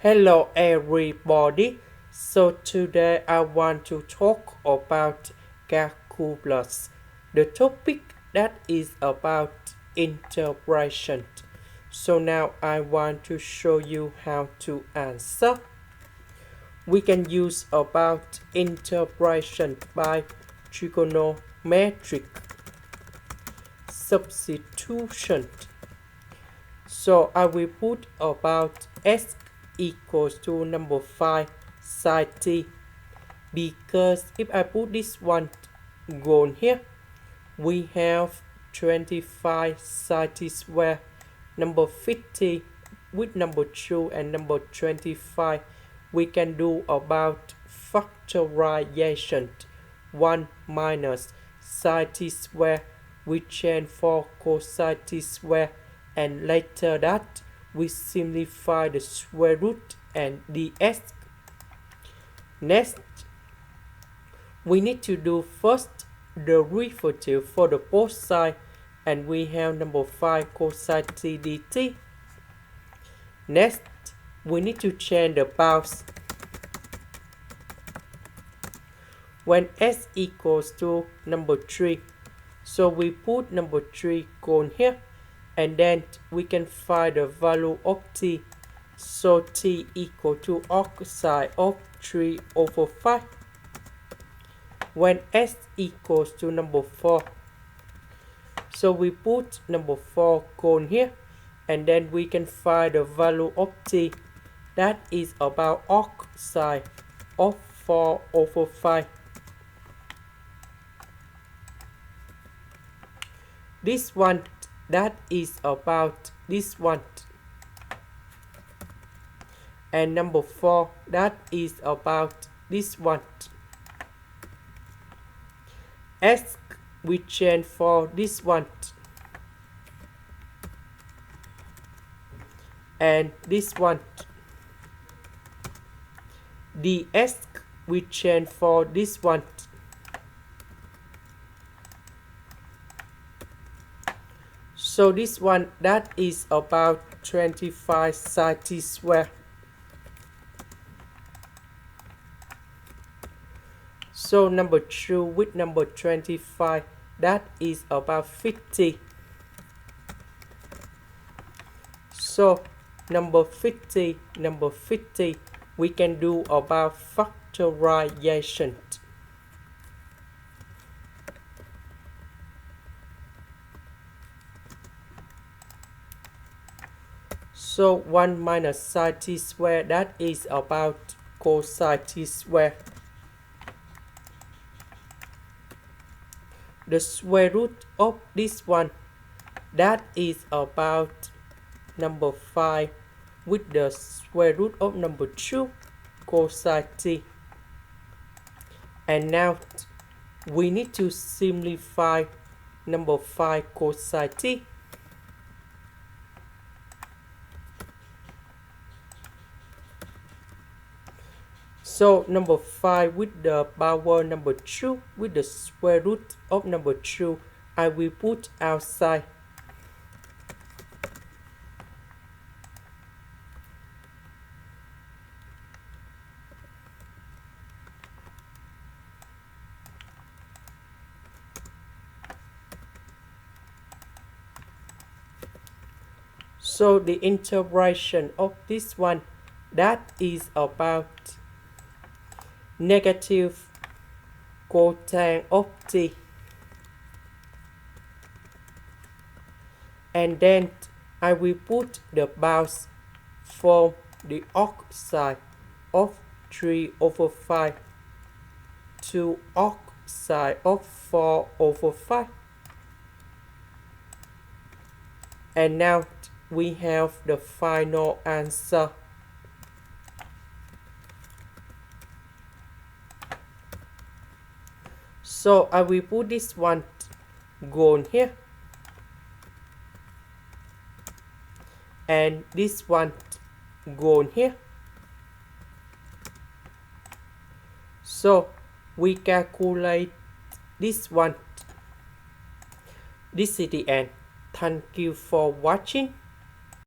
Hello everybody. So today I want to talk about calculus. The topic that is about integration. So now I want to show you how to answer. We can use about integration by trigonometric substitution. So I will put about s equals to number 5 sine t, because if I put this one goal here, we have 25 sine t square, number 50 with number 2 and number 25. We can do about factorization. 1 minus sine t square, we change for cosine t square, and later that we simplify the square root and ds. Next, we need to do first the derivative for the both sides, and we have number 5 cosine t dt. Next, we need to change the bounds. When s equals to number 3, so we put number 3 gone here, and then we can find the value of t. So t equal to arc sine of 3 over 5. When s equals to number 4, so we put number 4 gone here, and then we can find the value of t. That is about arc sine of 4 over 5. This one, that is about this one. And number 4, that is about this one. S we change for this one. And this one. ds we change for this one. So this one, that is about 25 sine t square. So number 2 with number 25, that is about 50. So number 50, we can do about factorization. So 1 minus sine t square, that is about cosine t square. The square root of this one, that is about number 5 with the square root of number 2 cosine t. And now we need to simplify number 5 cosine t. So number 5 with the power number 2 with the square root of number 2, I will put outside. So the integration of this one, that is about negative cosine of t, and then I will put the bounds from the arc sine of 3 over 5 to arc sine of 4 over 5. And now we have the final answer. So I will put this one gone here, and this one gone here. So we calculate this one. This is the end. Thank you for watching.